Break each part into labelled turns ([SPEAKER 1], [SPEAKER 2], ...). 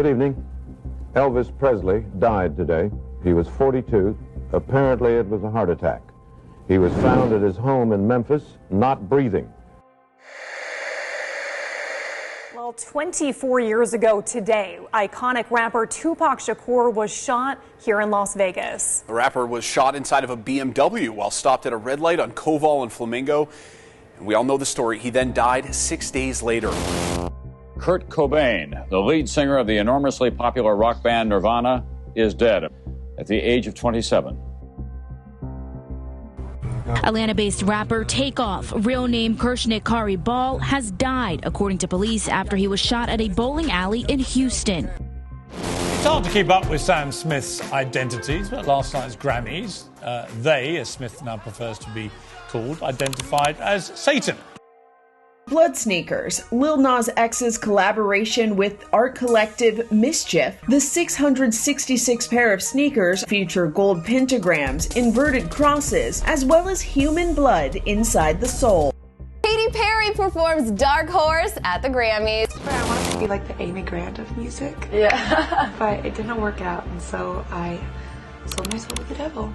[SPEAKER 1] Good evening. Elvis Presley died today. He was 42. Apparently it was a heart attack. He was found at his home in Memphis, not breathing.
[SPEAKER 2] Well, 24 years ago today, iconic rapper Tupac Shakur was shot here in Las Vegas.
[SPEAKER 3] The rapper was shot inside of a BMW while stopped at a red light on Koval and Flamingo. And we all know the story. He then died 6 days later.
[SPEAKER 4] Kurt Cobain, the lead singer of the enormously popular rock band Nirvana, is dead at the age of 27.
[SPEAKER 5] Atlanta-based rapper Takeoff, real name Kershnik Kari Ball, has died, according to police, after he was shot at a bowling alley in Houston.
[SPEAKER 6] It's hard to keep up with Sam Smith's identities, but last night's Grammys, they, as Smith now prefers to be called, identified as Satan.
[SPEAKER 7] Blood Sneakers, Lil Nas X's collaboration with art collective Mischief. The 666 pair of sneakers feature gold pentagrams, inverted crosses, as well as human blood inside the sole.
[SPEAKER 8] Katy Perry performs Dark Horse at the Grammys.
[SPEAKER 9] I wanted to be like the Amy Grant of music.
[SPEAKER 8] Yeah.
[SPEAKER 9] But it didn't work out, and so I sold my soul to the devil.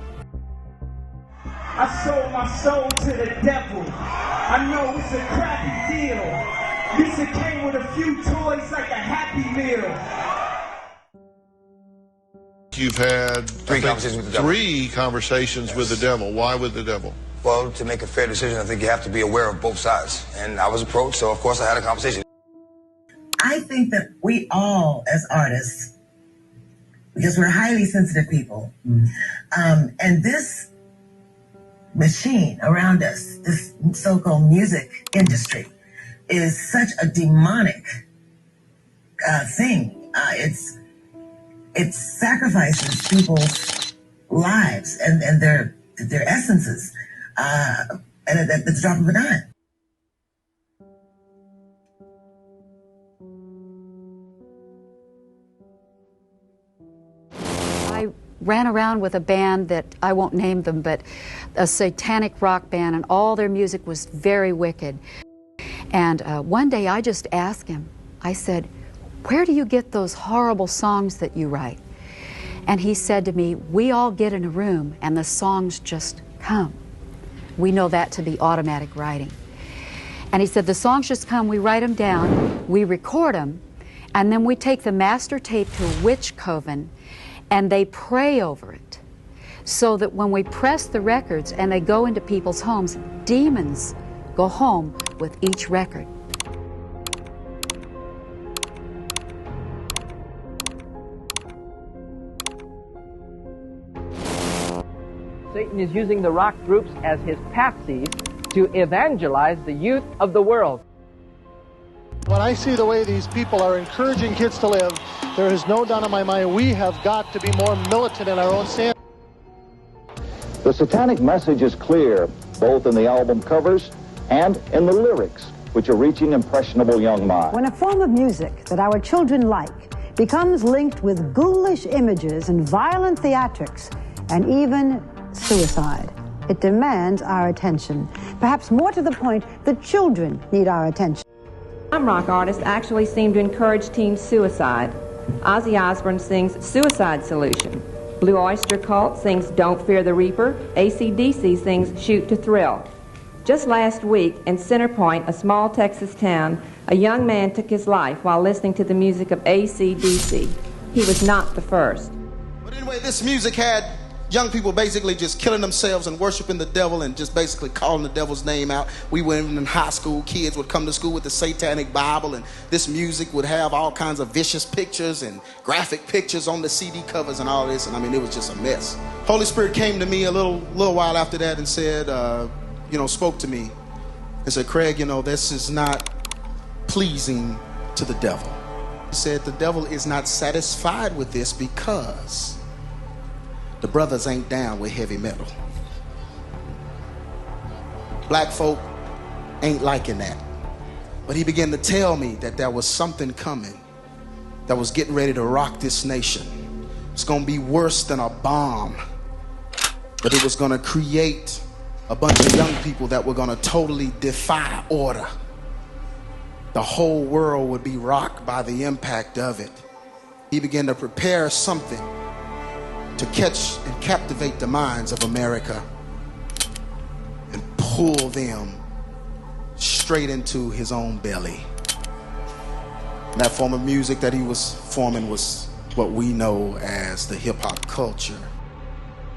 [SPEAKER 10] I sold my soul to the devil. I know it's a crappy deal. This it came with a few toys like a Happy Meal.
[SPEAKER 11] You've had
[SPEAKER 12] three conversations with the devil.
[SPEAKER 11] Three conversations with the devil. Why with the devil?
[SPEAKER 12] Well, to make a fair decision, I think you have to be aware of both sides. And I was approached, so of course I had a conversation.
[SPEAKER 13] I think that we all, as artists, because we're highly sensitive people, and this machine around us, this so-called music industry, is such a demonic thing. It sacrifices people's lives and their essences at the drop of a dime.
[SPEAKER 14] I ran around with a band that I won't name them, but a satanic rock band, and all their music was very wicked. And one day I just asked him, I said, "Where do you get those horrible songs that you write?" And he said to me, "We all get in a room and the songs just come. We know that to be automatic writing." And he said, "The songs just come, we write them down, we record them, and then we take the master tape to a witch coven and they pray over it, so that when we press the records and they go into people's homes, demons go home with each record."
[SPEAKER 15] Satan is using the rock groups as his patsies to evangelize the youth of the world.
[SPEAKER 16] When I see the way these people are encouraging kids to live, there is no doubt in my mind we have got to be more militant in our own stand.
[SPEAKER 17] The satanic message is clear, both in the album covers and in the lyrics, which are reaching impressionable young minds.
[SPEAKER 18] When a form of music that our children like becomes linked with ghoulish images and violent theatrics, and even suicide, it demands our attention. Perhaps more to the point, the children need our attention.
[SPEAKER 19] Some rock artists actually seem to encourage teen suicide. Ozzy Osbourne sings Suicide Solution. Blue Oyster Cult sings Don't Fear the Reaper. AC/DC sings Shoot to Thrill. Just last week in Center Point, a small Texas town, a young man took his life while listening to the music of AC/DC. He was not the first.
[SPEAKER 20] But anyway, this music had young people basically just killing themselves and worshiping the devil and just basically calling the devil's name out. We went in high school, kids would come to school with the Satanic Bible, and this music would have all kinds of vicious pictures and graphic pictures on the CD covers and all this, and I mean, it was just a mess. Holy Spirit came to me a little while after that and said, spoke to me and said, "Craig, this is not pleasing to the devil." He said, "The devil is not satisfied with this because the brothers ain't down with heavy metal. Black folk ain't liking that." But he began to tell me that there was something coming that was getting ready to rock this nation. It's going to be worse than a bomb, but it was going to create a bunch of young people that were going to totally defy order. The whole world would be rocked by the impact of it. He began to prepare something to catch and captivate the minds of America and pull them straight into his own belly. And that form of music that he was forming was what we know as the hip-hop culture.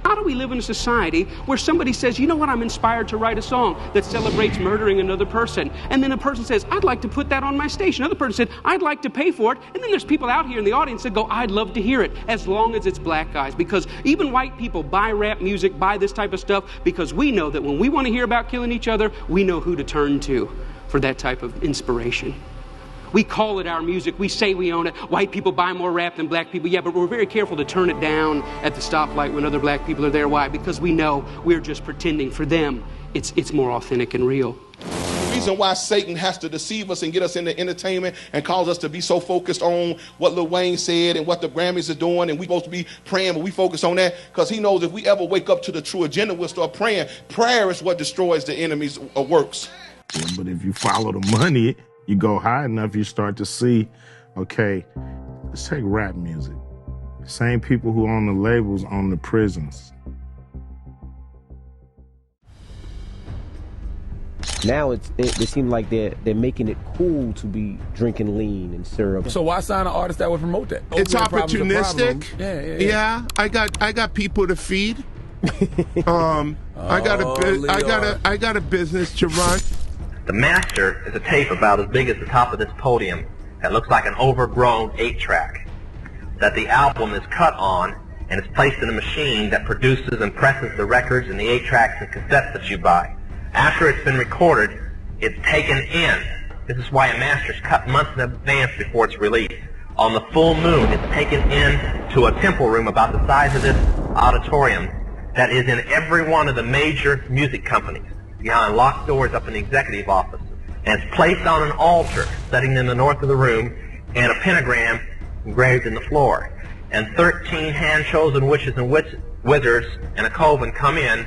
[SPEAKER 21] How do we live in a society where somebody says, you know what, I'm inspired to write a song that celebrates murdering another person, and then a person says, I'd like to put that on my station. Another person said, I'd like to pay for it, and then there's people out here in the audience that go, I'd love to hear it, as long as it's black guys, because even white people buy rap music, buy this type of stuff, because we know that when we want to hear about killing each other, we know who to turn to for that type of inspiration. We call it our music. We say we own it. White people buy more rap than black people. Yeah, but we're very careful to turn it down at the stoplight when other black people are there. Why? Because we know we're just pretending. For them, it's more authentic and real.
[SPEAKER 11] The reason why Satan has to deceive us and get us into entertainment and cause us to be so focused on what Lil Wayne said and what the Grammys are doing, and we supposed to be praying, but we focus on that because he knows if we ever wake up to the true agenda, we'll start praying. Prayer is what destroys the enemy's works.
[SPEAKER 22] Yeah, but if you follow the money, you go high enough, you start to see, okay, let's take rap music. Same people who own the labels own the prisons.
[SPEAKER 23] Now it seems like they're making it cool to be drinking lean and syrup.
[SPEAKER 24] So why sign an artist that would promote that?
[SPEAKER 22] It's opportunistic. Yeah, I got people to feed. I got a business to run.
[SPEAKER 25] The master is a tape about as big as the top of this podium that looks like an overgrown 8-track that the album is cut on and is placed in a machine that produces and presses the records and the 8-tracks and cassettes that you buy. After it's been recorded, it's taken in. This is why a master is cut months in advance before it's released. On the full moon, it's taken in to a temple room about the size of this auditorium that is in every one of the major music companies, behind locked doors up in the executive office. And it's placed on an altar sitting in the north of the room and a pentagram engraved in the floor. And 13 hand-chosen witches and wizards and a Cohen come in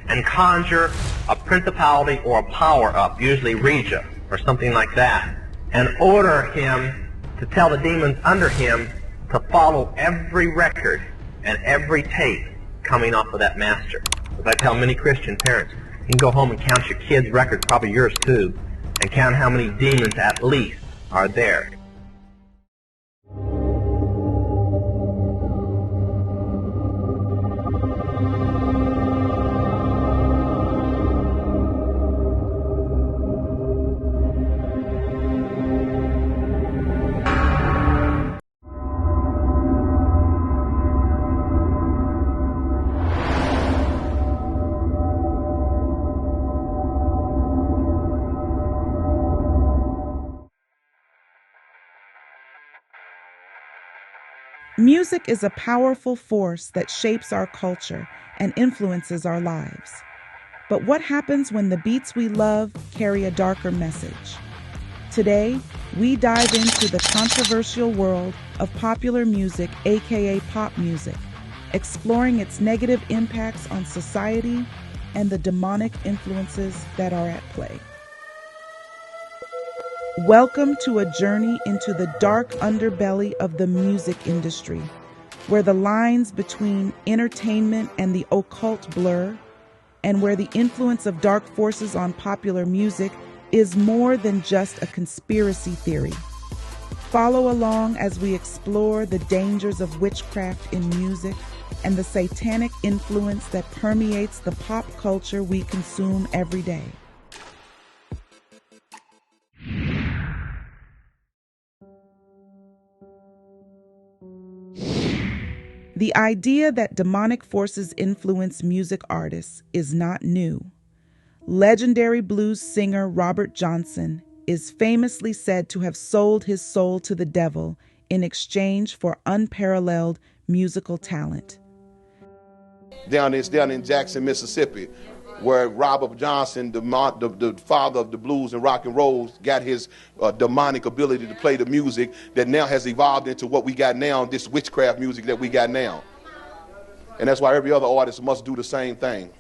[SPEAKER 25] and conjure a principality or a power up, usually Regia or something like that, and order him to tell the demons under him to follow every record and every tape coming off of that master. As I tell many Christian parents, you can go home and count your kids' records, probably yours too, and count how many demons at least are there.
[SPEAKER 26] Music is a powerful force that shapes our culture and influences our lives. But what happens when the beats we love carry a darker message? Today, we dive into the controversial world of popular music, aka pop music, exploring its negative impacts on society and the demonic influences that are at play. Welcome to a journey into the dark underbelly of the music industry, where the lines between entertainment and the occult blur, and where the influence of dark forces on popular music is more than just a conspiracy theory. Follow along as we explore the dangers of witchcraft in music and the satanic influence that permeates the pop culture we consume every day. The idea that demonic forces influence music artists is not new. Legendary blues singer Robert Johnson is famously said to have sold his soul to the devil in exchange for unparalleled musical talent.
[SPEAKER 11] Down in Jackson, Mississippi, where Robert Johnson, the father of the blues and rock and roll, got his demonic ability to play the music that now has evolved into what we got now, this witchcraft music that we got now. And that's why every other artist must do the same thing.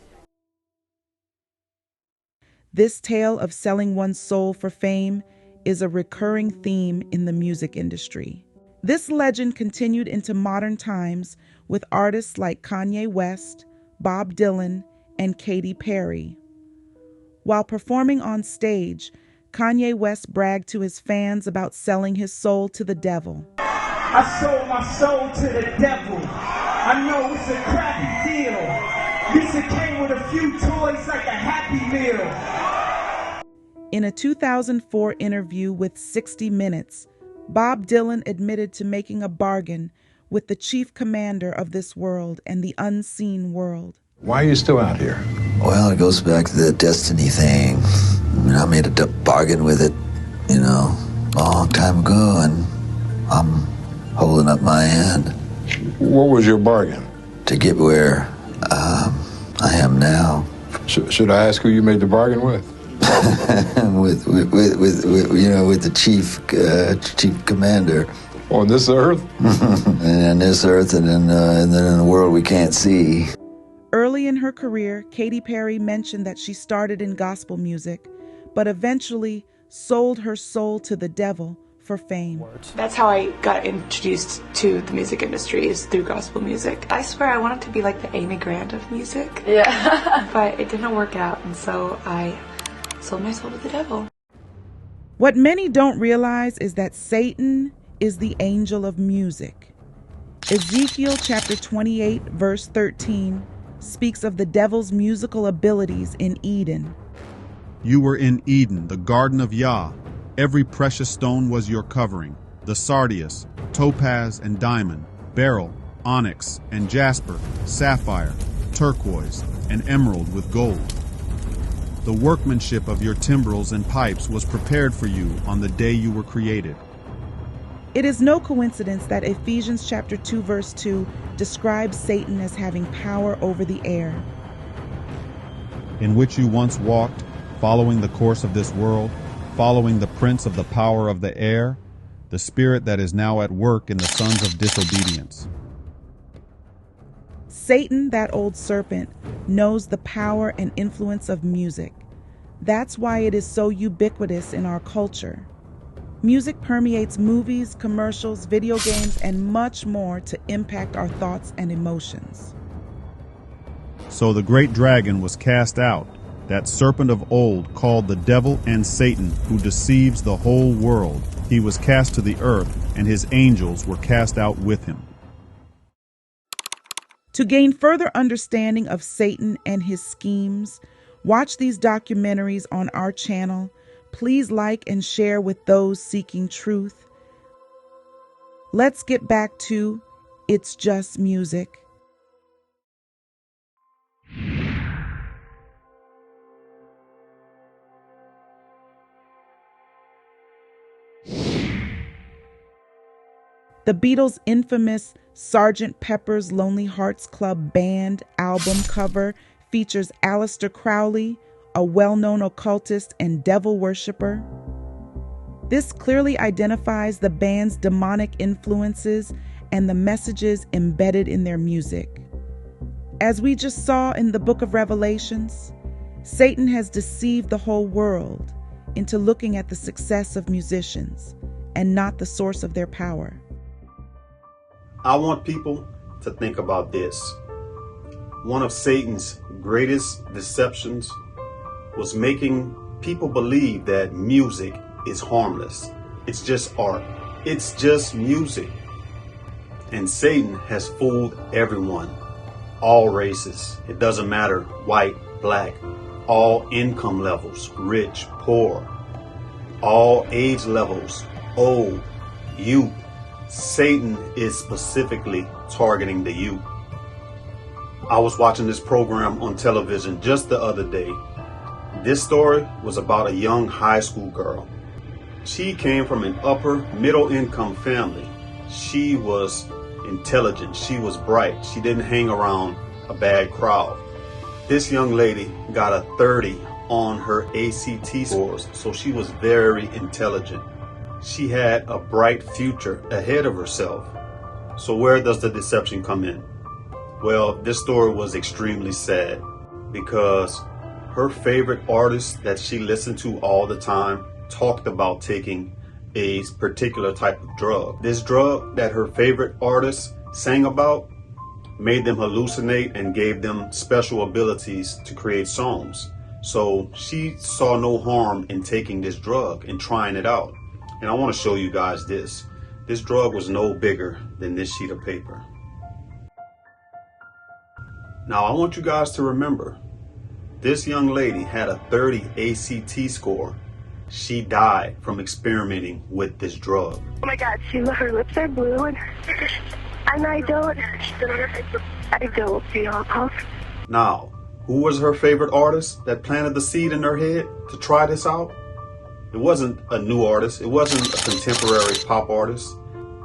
[SPEAKER 26] This tale of selling one's soul for fame is a recurring theme in the music industry. This legend continued into modern times with artists like Kanye West, Bob Dylan, and Katy Perry. While performing on stage, Kanye West bragged to his fans about selling his soul to the devil.
[SPEAKER 10] I sold my soul to the devil. I know it's a crappy deal. This it came with a few toys like a Happy Meal.
[SPEAKER 26] In a 2004 interview with 60 Minutes, Bob Dylan admitted to making a bargain with the chief commander of this world and the unseen world.
[SPEAKER 1] Why are you still out here?
[SPEAKER 2] Well, it goes back to the destiny thing. I made a bargain with it, a long time ago, and I'm holding up my end.
[SPEAKER 1] What was your bargain?
[SPEAKER 2] To get where I am now.
[SPEAKER 1] Should I ask who you made the bargain with?
[SPEAKER 2] with the chief commander.
[SPEAKER 1] On this earth?
[SPEAKER 2] And on this earth, and then in the world we can't see.
[SPEAKER 26] Early in her career, Katy Perry mentioned that she started in gospel music, but eventually sold her soul to the devil for fame.
[SPEAKER 9] That's how I got introduced to the music industry, is through gospel music. I swear I wanted to be like the Amy Grant of music. Yeah. But it didn't work out, and so I sold my soul to the devil.
[SPEAKER 26] What many don't realize is that Satan is the angel of music. Ezekiel chapter 28, verse 13 speaks of the devil's musical abilities in Eden.
[SPEAKER 3] You were in Eden, the garden of Yah. Every precious stone was your covering, the sardius, topaz and diamond, beryl, onyx and jasper, sapphire, turquoise, and emerald with gold. The workmanship of your timbrels and pipes was prepared for you on the day you were created.
[SPEAKER 26] It is no coincidence that Ephesians chapter 2 verse 2 describes Satan as having power over the air.
[SPEAKER 3] In which you once walked, following the course of this world, following the prince of the power of the air, the spirit that is now at work in the sons of disobedience.
[SPEAKER 26] Satan, that old serpent, knows the power and influence of music. That's why it is so ubiquitous in our culture. Music permeates movies, commercials, video games, and much more to impact our thoughts and emotions.
[SPEAKER 3] So the great dragon was cast out, that serpent of old called the devil and Satan, who deceives the whole world. He was cast to the earth, and his angels were cast out with him.
[SPEAKER 26] To gain further understanding of Satan and his schemes, watch these documentaries on our channel. Please like and share with those seeking truth. Let's get back to It's Just Music. The Beatles' infamous Sgt. Pepper's Lonely Hearts Club Band album cover features Aleister Crowley, a well-known occultist and devil worshipper. This clearly identifies the band's demonic influences and the messages embedded in their music. As we just saw in the book of Revelations, Satan has deceived the whole world into looking at the success of musicians and not the source of their power.
[SPEAKER 4] I want people to think about this. One of Satan's greatest deceptions was making people believe that music is harmless. It's just art. It's just music. And Satan has fooled everyone, all races. It doesn't matter, white, black, all income levels, rich, poor, all age levels, old, youth. Satan is specifically targeting the youth. I was watching this program on television just the other day. This story was about a young high school girl. She came from an upper middle income family. She was intelligent. She was bright. She didn't hang around a bad crowd. This young lady got a 30 on her ACT scores, so she was very intelligent. She had a bright future ahead of herself. So where does the deception come in? Well, this story was extremely sad because her favorite artist that she listened to all the time talked about taking a particular type of drug. This drug that her favorite artist sang about made them hallucinate and gave them special abilities to create songs. So she saw no harm in taking this drug and trying it out. And I want to show you guys this. This drug was no bigger than this sheet of paper. Now I want you guys to remember, this young lady had a 30 ACT score. She died from experimenting with this drug.
[SPEAKER 5] Oh my God, her lips are blue and I don't feel off.
[SPEAKER 4] Now, who was her favorite artist that planted the seed in her head to try this out? It wasn't a new artist. It wasn't a contemporary pop artist.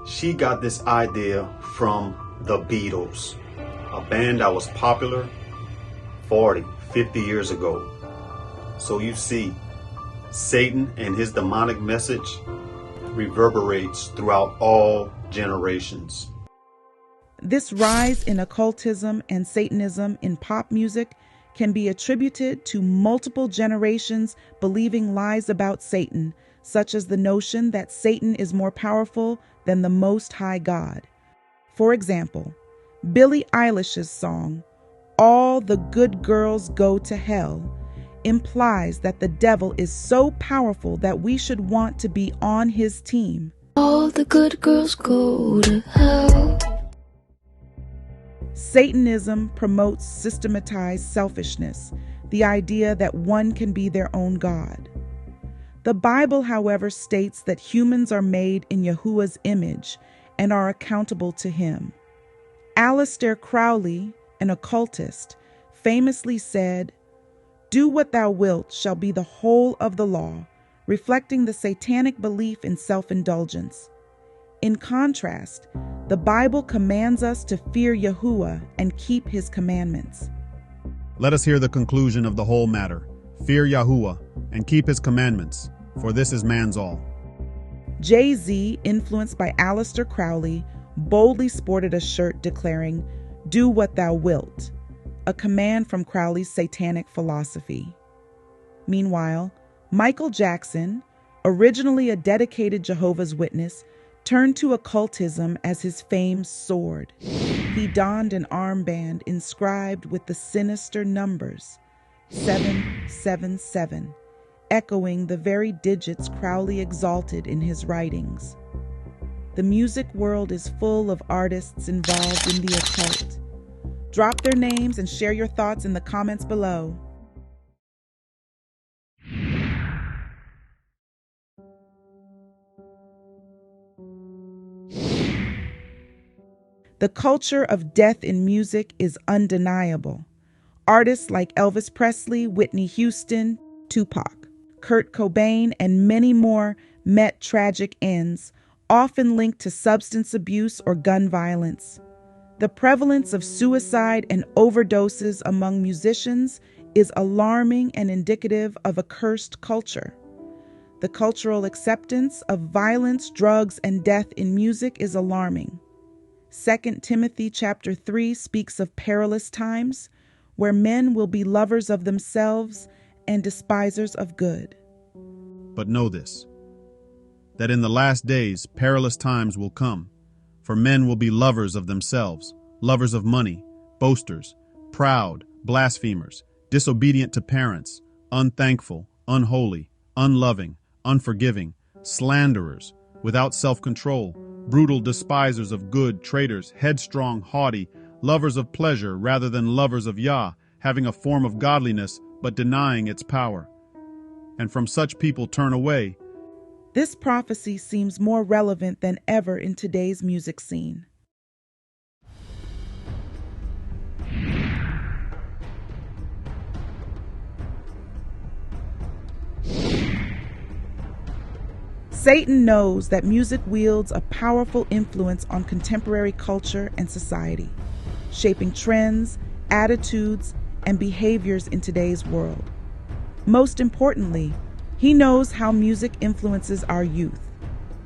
[SPEAKER 4] She got this idea from the Beatles, a band that was popular 40, 50 years ago. So you see, Satan and his demonic message reverberates throughout all generations.
[SPEAKER 26] This rise in occultism and Satanism in pop music can be attributed to multiple generations believing lies about Satan, such as the notion that Satan is more powerful than the Most High God. For example, Billie Eilish's song, "All the Good Girls Go to Hell," implies that the devil is so powerful that we should want to be on his team.
[SPEAKER 6] All the good girls go to hell.
[SPEAKER 26] Satanism promotes systematized selfishness, the idea that one can be their own God. The Bible, however, states that humans are made in Yahuwah's image and are accountable to him. Aleister Crowley, an occultist, famously said, "Do what thou wilt shall be the whole of the law," reflecting the satanic belief in self-indulgence. In contrast, the Bible commands us to fear Yahuwah and keep his commandments.
[SPEAKER 3] Let us hear the conclusion of the whole matter. Fear Yahuwah and keep his commandments, for this is man's all.
[SPEAKER 26] Jay-Z, influenced by Aleister Crowley, boldly sported a shirt declaring, "Do what thou wilt," a command from Crowley's satanic philosophy. Meanwhile, Michael Jackson, originally a dedicated Jehovah's Witness, turned to occultism as his fame soared. He donned an armband inscribed with the sinister numbers 777, echoing the very digits Crowley exalted in his writings. The music world is full of artists involved in the occult. Drop their names and share your thoughts in the comments below. The culture of death in music is undeniable. Artists like Elvis Presley, Whitney Houston, Tupac, Kurt Cobain, and many more met tragic ends, often linked to substance abuse or gun violence. The prevalence of suicide and overdoses among musicians is alarming and indicative of a cursed culture. The cultural acceptance of violence, drugs, and death in music is alarming. 2 Timothy chapter 3 speaks of perilous times, where men will be lovers of themselves and despisers of good.
[SPEAKER 3] But know this, that in the last days perilous times will come, for men will be lovers of themselves, lovers of money, boasters, proud, blasphemers, disobedient to parents, unthankful, unholy, unloving, unforgiving, slanderers, without self-control, brutal despisers of good, traitors, headstrong, haughty, lovers of pleasure rather than lovers of Yah, having a form of godliness but denying its power. And from such people turn away.
[SPEAKER 26] This prophecy seems more relevant than ever in today's music scene. Satan knows that music wields a powerful influence on contemporary culture and society, shaping trends, attitudes, and behaviors in today's world. Most importantly, he knows how music influences our youth.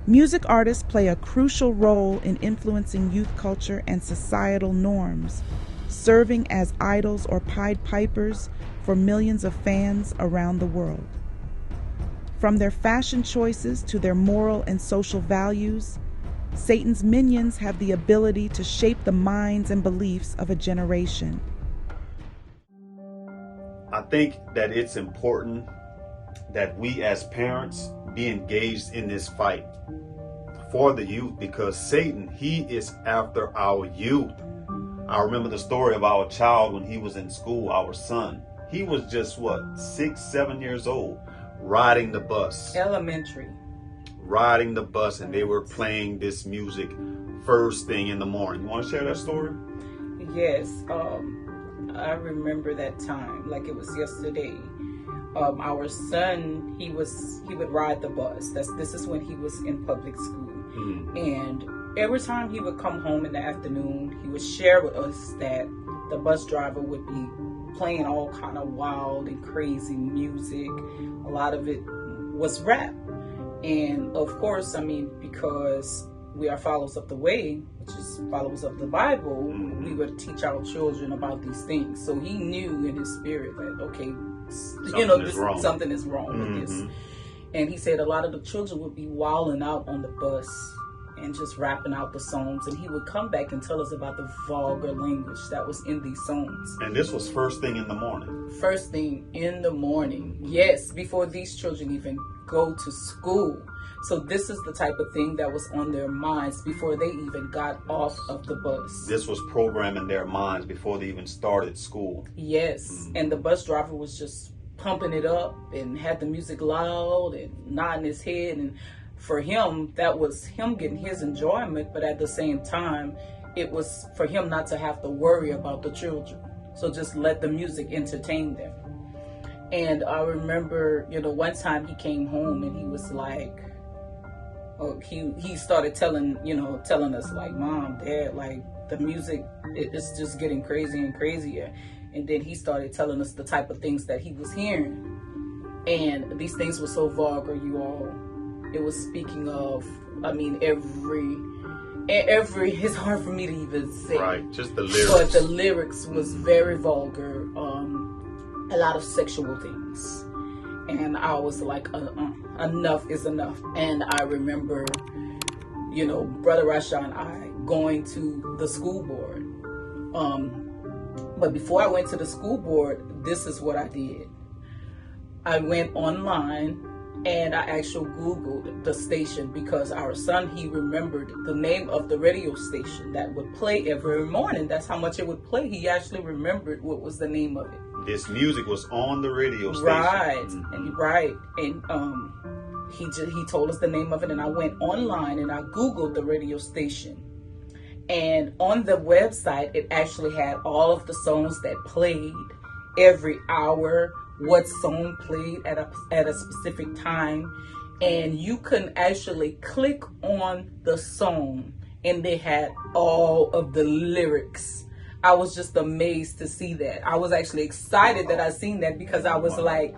[SPEAKER 26] Music artists play a crucial role in influencing youth culture and societal norms, serving as idols or Pied Pipers for millions of fans around the world. From their fashion choices to their moral and social values, Satan's minions have the ability to shape the minds and beliefs of a generation.
[SPEAKER 4] I think that it's important that we as parents be engaged in this fight for the youth, because Satan, he is after our youth. I remember the story of our child when he was in school, our son. He was just, 6, 7 years old, riding the bus.
[SPEAKER 7] Elementary.
[SPEAKER 4] Riding the bus, and they were playing this music first thing in the morning. You want to share that story?
[SPEAKER 7] Yes. I remember that time like it was yesterday. Our son, he would ride the bus. This is when he was in public school. And every time he would come home in the afternoon, he would share with us that the bus driver would be playing all kind of wild and crazy music. A lot of it was rap. And of course, I mean, because we are followers of the way, which is followers of the Bible, we would teach our children about these things. So he knew in his spirit that, okay, something is wrong with this. And he said a lot of the children would be wilding out on the bus and just rapping out the songs. And he would come back and tell us about the vulgar language that was in these songs.
[SPEAKER 4] And this was first thing in the morning.
[SPEAKER 7] First thing in the morning. Yes, before these children even go to school. So this is the type of thing that was on their minds before they even got off of the bus.
[SPEAKER 4] This was programming their minds before they even started school.
[SPEAKER 7] Yes, and the bus driver was just pumping it up and had the music loud and nodding his head. And for him, that was him getting his enjoyment, but at the same time, it was for him not to have to worry about the children. So just let the music entertain them. And I remember, one time he came home and he was like, he started telling us like, Mom, Dad, like the music, it's just getting crazier and crazier. And then he started telling us the type of things that he was hearing. And these things were so vulgar, you all. It was speaking of, I mean, every, it's hard for me to even say.
[SPEAKER 4] Right, just the lyrics.
[SPEAKER 7] But the lyrics was very vulgar. A lot of sexual things. And I was like, enough is enough. And I remember, Brother Rasha and I going to the school board. But before I went to the school board, this is what I did. I went online and I actually Googled the station because our son, he remembered the name of the radio station that would play every morning. That's how much it would play. He actually remembered what was the name of it.
[SPEAKER 4] This music was on the radio station.
[SPEAKER 7] Right, and he told us the name of it, and I went online and I Googled the radio station. And on the website, it actually had all of the songs that played every hour, what song played at a specific time. And you can actually click on the song and they had all of the lyrics. I was just amazed to see that. I was actually excited that I seen that because I was like,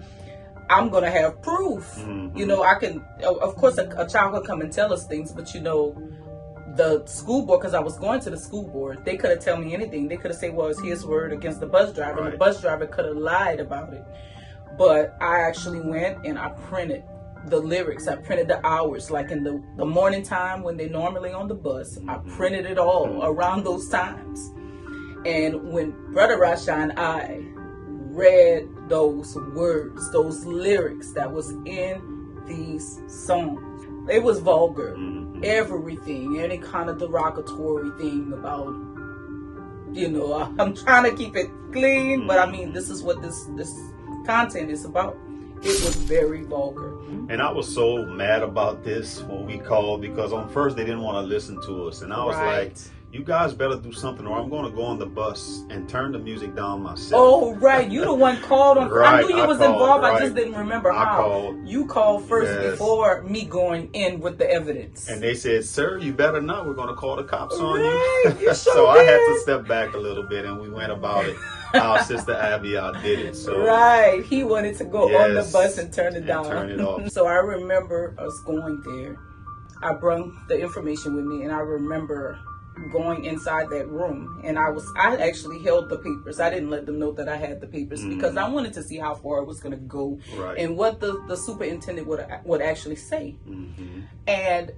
[SPEAKER 7] I'm going to have proof. I can, of course, a child can come and tell us things, but the school board, because I was going to the school board, they could have told me anything. They could have said, well, it's his word against the bus driver. Right. And the bus driver could have lied about it. But I actually went and I printed the lyrics. I printed the hours, like in the morning time when they're normally on the bus. I printed it all around those times. And when Brother Rasha and I read those words, those lyrics that was in these songs, it was vulgar. Everything, any kind of derogatory thing about, I'm trying to keep it clean, but I mean, this is what this content is about. It was very vulgar.
[SPEAKER 4] And I was so mad about this when we called, because on first they didn't want to listen to us. And I was like, you guys better do something or I'm going to go on the bus and turn the music down myself.
[SPEAKER 7] Oh, right. You the one called on.
[SPEAKER 4] Right,
[SPEAKER 7] I knew you was involved.
[SPEAKER 4] Right.
[SPEAKER 7] I just didn't remember how. You called first before me going in with the evidence.
[SPEAKER 4] And they said, sir, you better not. We're going to call the cops on
[SPEAKER 7] you. You
[SPEAKER 4] so I had to step back a little bit and we went about it. Our sister Abigail did it. So
[SPEAKER 7] right. He wanted to go on the bus and turn it down.
[SPEAKER 4] Turn it off.
[SPEAKER 7] So I remember us going there. I brought the information with me and I remember going inside that room, and I actually held the papers. I didn't let them know that I had the papers because I wanted to see how far it was going to go and what the superintendent would actually say. And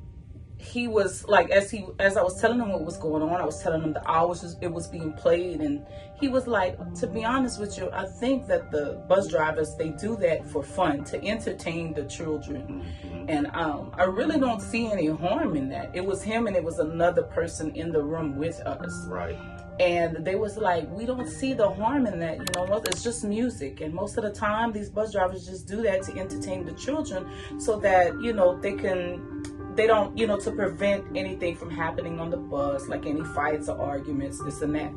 [SPEAKER 7] he was like, as I was telling him what was going on, I was telling him the hours it was being played, and he was like, to be honest with you, I think that the bus drivers, they do that for fun, to entertain the children. And I really don't see any harm in that. It was him and it was another person in the room with us. And they was like, we don't see the harm in that, it's just music. And most of the time, these bus drivers just do that to entertain the children so that, they don't, to prevent anything from happening on the bus, like any fights or arguments, this and that.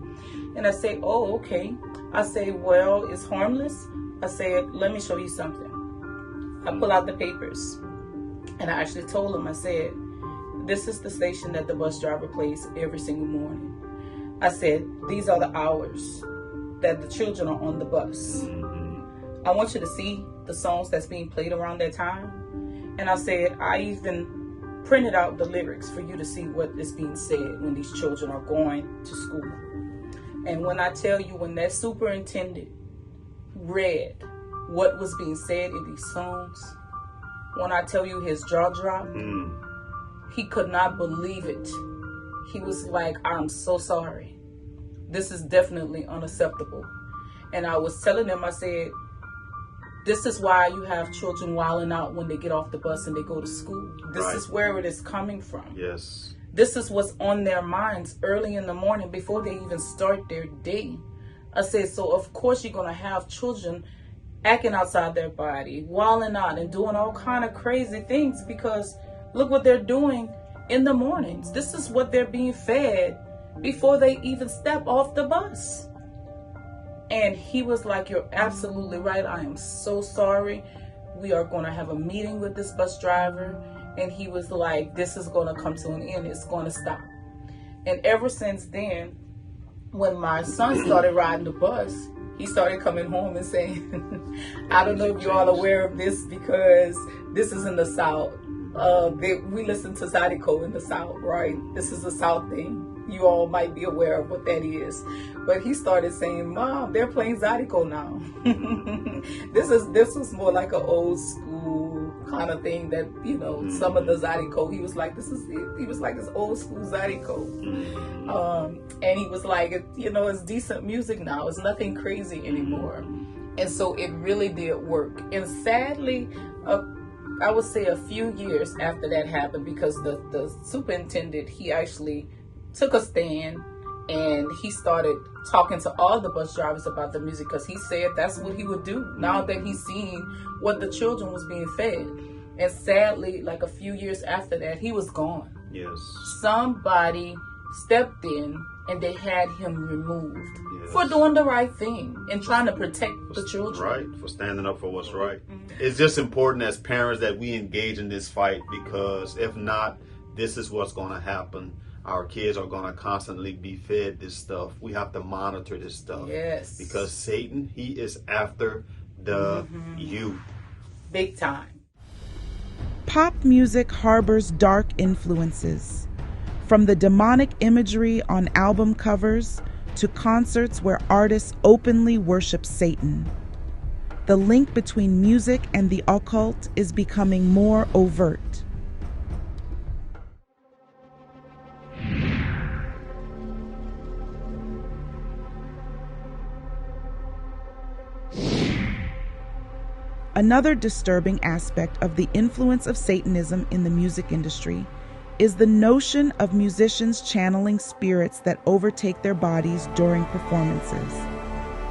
[SPEAKER 7] And I say, oh, okay. I say, well, it's harmless. I say, let me show you something. I pull out the papers. And I actually told him, I said, this is the station that the bus driver plays every single morning. I said, these are the hours that the children are on the bus. I want you to see the songs that's being played around that time. And I said, I even printed out the lyrics for you to see what is being said when these children are going to school. And when I tell you, when that superintendent read what was being said in these songs, when I tell you his jaw dropped, he could not believe it. He was like, I'm so sorry. This is definitely unacceptable. And I was telling him, I said, this is why you have children wilding out when they get off the bus and they go to school. This is where it is coming from.
[SPEAKER 4] Yes.
[SPEAKER 7] This is what's on their minds early in the morning before they even start their day. I said, so of course you're going to have children acting outside their body, wilding out and doing all kind of crazy things because look what they're doing in the mornings. This is what they're being fed before they even step off the bus. And he was like, you're absolutely right. I am so sorry. We are going to have a meeting with this bus driver. And he was like, this is going to come to an end. It's going to stop. And ever since then, when my son started riding the bus, he started coming home and saying, I don't know if you're all aware of this because this is in the South. We listen to Zydeco in the South, right? This is a South thing. You all might be aware of what that is. But he started saying, Mom, they're playing Zydeco now. This was more like an old school kind of thing that, some of the Zydeco, he was like, this old school Zydeco. And he was like, it's decent music now. It's nothing crazy anymore. And so it really did work. And sadly, I would say a few years after that happened, because the superintendent, he actually took a stand and he started talking to all the bus drivers about the music, because he said that's what he would do now that he's seen what the children was being fed. And sadly, like a few years after that, he was gone.
[SPEAKER 4] Yes.
[SPEAKER 7] Somebody stepped in and they had him removed for doing the right thing and trying to protect the children.
[SPEAKER 4] Right, for standing up for what's right. It's just important as parents that we engage in this fight, because if not, this is what's going to happen. Our kids are going to constantly be fed this stuff. We have to monitor this stuff.
[SPEAKER 7] Yes.
[SPEAKER 4] Because Satan, he is after the youth.
[SPEAKER 7] Big time.
[SPEAKER 26] Pop music harbors dark influences. From the demonic imagery on album covers to concerts where artists openly worship Satan. The link between music and the occult is becoming more overt. Another disturbing aspect of the influence of Satanism in the music industry is the notion of musicians channeling spirits that overtake their bodies during performances.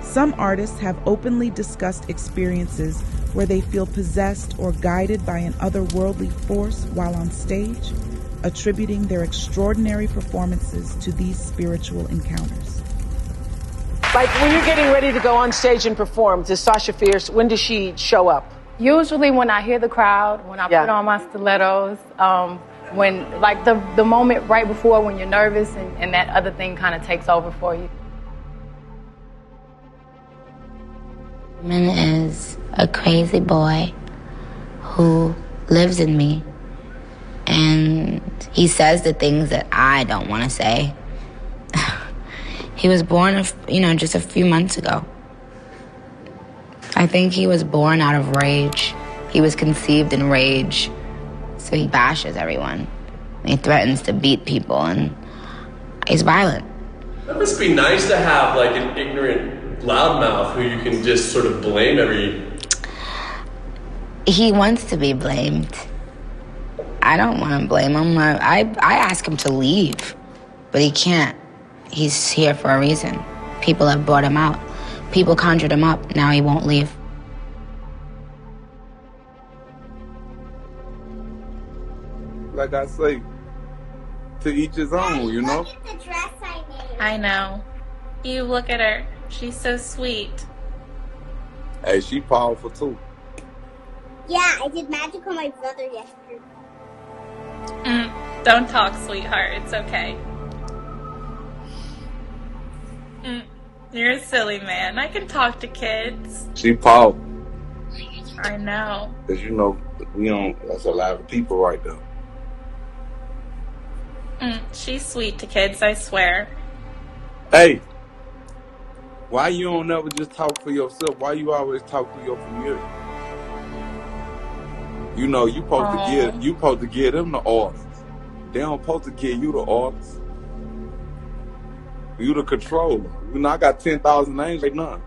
[SPEAKER 26] Some artists have openly discussed experiences where they feel possessed or guided by an otherworldly force while on stage, attributing their extraordinary performances to these spiritual encounters.
[SPEAKER 8] Like when you're getting ready to go on stage and perform, does Sasha Fierce, when does she show up?
[SPEAKER 12] Usually when I hear the crowd, when I put on my stilettos, when like the moment right before when you're nervous and that other thing kind of takes over for you.
[SPEAKER 13] Man is a crazy boy who lives in me, and he says the things that I don't want to say. He was born, just a few months ago. I think he was born out of rage. He was conceived in rage. So he bashes everyone. He threatens to beat people, and he's violent.
[SPEAKER 14] That must be nice to have like an ignorant loudmouth who you can just sort of blame every...
[SPEAKER 13] He wants to be blamed. I don't want to blame him. I ask him to leave, but he can't. He's here for a reason. People have brought him out. People conjured him up. Now he won't leave.
[SPEAKER 15] Like I say, to each his own, you know?
[SPEAKER 16] I know. You look at her. She's so sweet.
[SPEAKER 15] Hey, she powerful too.
[SPEAKER 17] Yeah, I did magic on my brother yesterday.
[SPEAKER 16] Don't talk, sweetheart. It's okay. You're a silly man. I can talk to kids.
[SPEAKER 15] She powerful.
[SPEAKER 16] I know.
[SPEAKER 15] Cause you know, that's a lot of people right there.
[SPEAKER 16] She's sweet to kids, I swear.
[SPEAKER 15] Hey, why you don't never just talk for yourself? Why you always talk to your community? You know, you supposed to give them the orders. They don't supposed to give you the orders. You the controller. You know, I got 10,000 angels right now.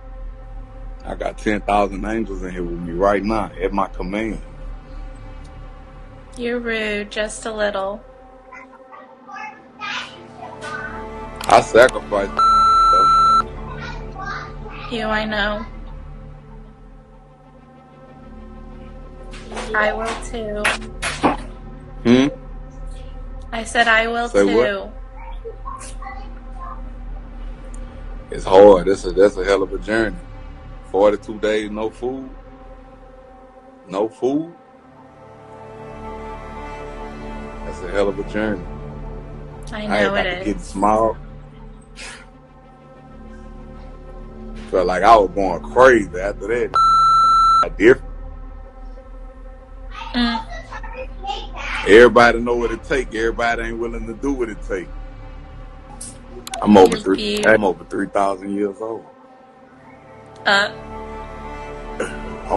[SPEAKER 15] I got 10,000 angels in here with me right now at my command.
[SPEAKER 16] You're rude, just a little.
[SPEAKER 15] I sacrifice.
[SPEAKER 16] You, I know. I will too. I said I will
[SPEAKER 15] Say
[SPEAKER 16] too.
[SPEAKER 15] What? It's hard. That's a hell of a journey. 42 days, no food. No food. That's a hell of a journey.
[SPEAKER 16] I know
[SPEAKER 15] ain't
[SPEAKER 16] it
[SPEAKER 15] about to
[SPEAKER 16] is.
[SPEAKER 15] get small. Felt like I was going crazy after that. Different. Everybody know what it take. Everybody ain't willing to do what it take. I'm over 3,000 years old. I'm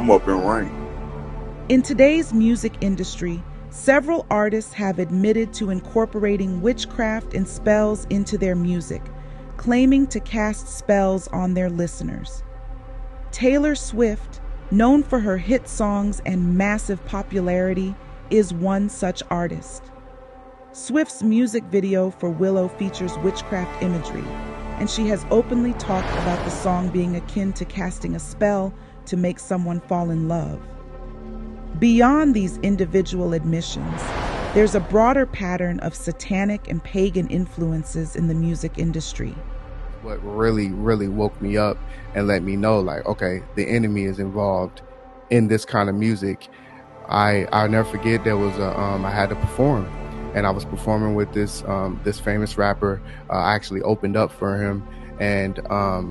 [SPEAKER 15] up in rank.
[SPEAKER 26] In today's music industry, several artists have admitted to incorporating witchcraft and spells into their music, claiming to cast spells on their listeners. Taylor Swift, known for her hit songs and massive popularity, is one such artist. Swift's music video for Willow features witchcraft imagery, and she has openly talked about the song being akin to casting a spell to make someone fall in love. Beyond these individual admissions, there's a broader pattern of satanic and pagan influences in the music industry.
[SPEAKER 18] What really, really woke me up and let me know, like, okay, the enemy is involved in this kind of music. I'll never forget there was I had to perform, and I was performing with this famous rapper. I actually opened up for him, and I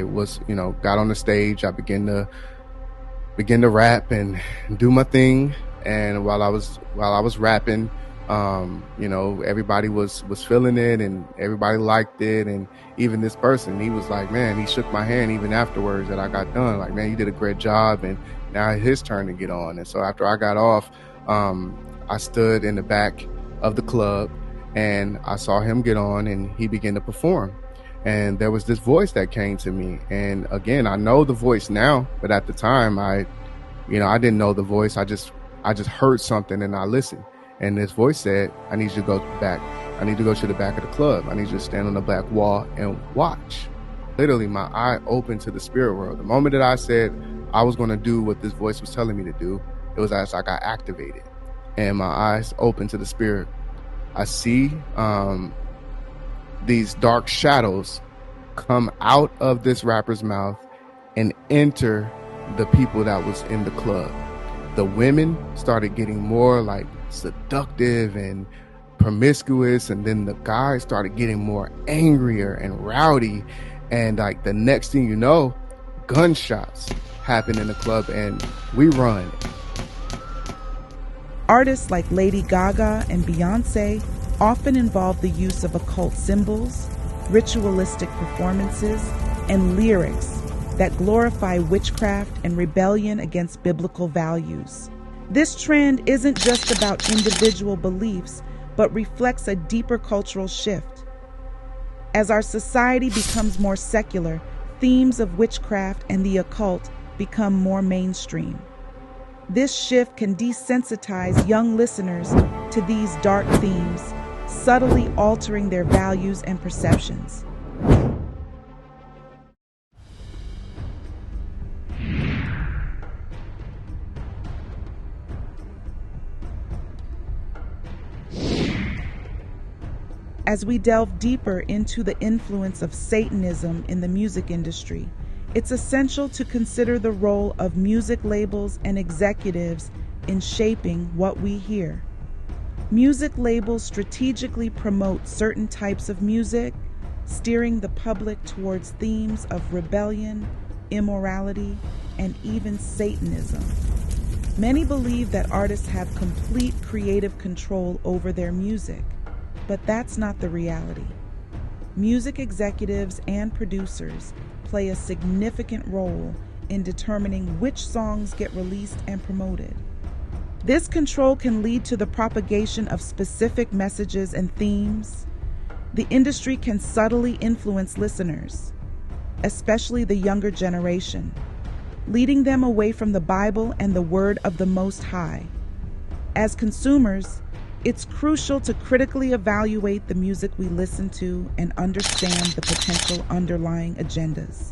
[SPEAKER 18] was, got on the stage. I began to rap and do my thing. And while I was rapping, everybody was feeling it, and everybody liked it. And even this person, he was like, man, he shook my hand even afterwards that I got done. Like, man, you did a great job. And now it's his turn to get on. And so after I got off, I stood in the back of the club and I saw him get on, and he began to perform. And there was this voice that came to me. And again, I know the voice now, but at the time I didn't know the voice. I just heard something and I listened. And this voice said, I need you to go back. I need to go to the back of the club. I need you to stand on the back wall and watch. Literally, my eye opened to the spirit world. The moment that I said I was going to do what this voice was telling me to do, it was as I got activated. And my eyes opened to the spirit. I see these dark shadows come out of this rapper's mouth and enter the people that was in the club. The women started getting more like seductive and promiscuous, and then the guys started getting more angrier and rowdy, and like the next thing you know, gunshots happen in the club and we run.
[SPEAKER 26] Artists like Lady Gaga and Beyonce often involve the use of occult symbols, ritualistic performances, and lyrics that glorify witchcraft and rebellion against biblical values. This trend isn't just about individual beliefs, but reflects a deeper cultural shift. As our society becomes more secular, themes of witchcraft and the occult become more mainstream. This shift can desensitize young listeners to these dark themes, subtly altering their values and perceptions. As we delve deeper into the influence of Satanism in the music industry, it's essential to consider the role of music labels and executives in shaping what we hear. Music labels strategically promote certain types of music, steering the public towards themes of rebellion, immorality, and even Satanism. Many believe that artists have complete creative control over their music, but that's not the reality. Music executives and producers play a significant role in determining which songs get released and promoted. This control can lead to the propagation of specific messages and themes. The industry can subtly influence listeners, especially the younger generation, leading them away from the Bible and the Word of the Most High. As consumers, it's crucial to critically evaluate the music we listen to and understand the potential underlying agendas.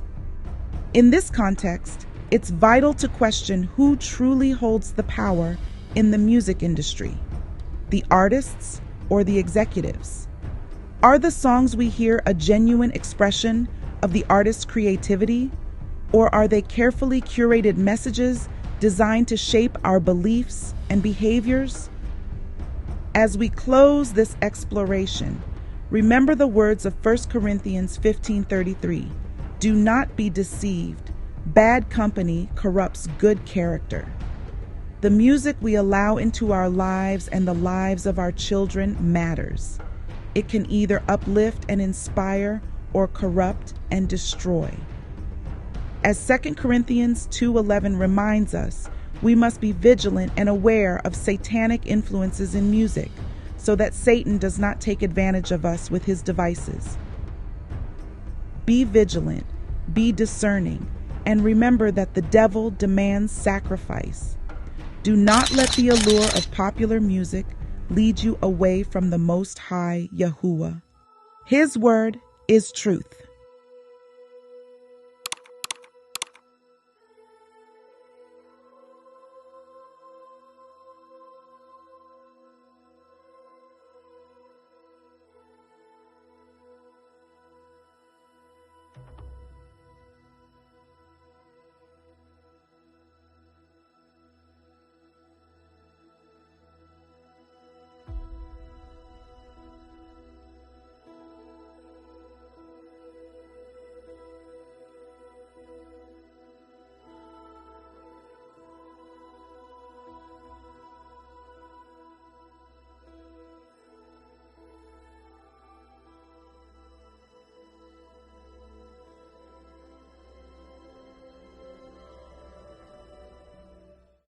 [SPEAKER 26] In this context, it's vital to question who truly holds the power in the music industry, the artists or the executives. Are the songs we hear a genuine expression of the artist's creativity, or are they carefully curated messages designed to shape our beliefs and behaviors? As we close this exploration, remember the words of 1 Corinthians 15:33. Do not be deceived. Bad company corrupts good character. The music we allow into our lives and the lives of our children matters. It can either uplift and inspire or corrupt and destroy. As 2 Corinthians 2:11 reminds us, we must be vigilant and aware of satanic influences in music so that Satan does not take advantage of us with his devices. Be vigilant, be discerning, and remember that the devil demands sacrifice. Do not let the allure of popular music lead you away from the Most High Yahuwah. His word is truth.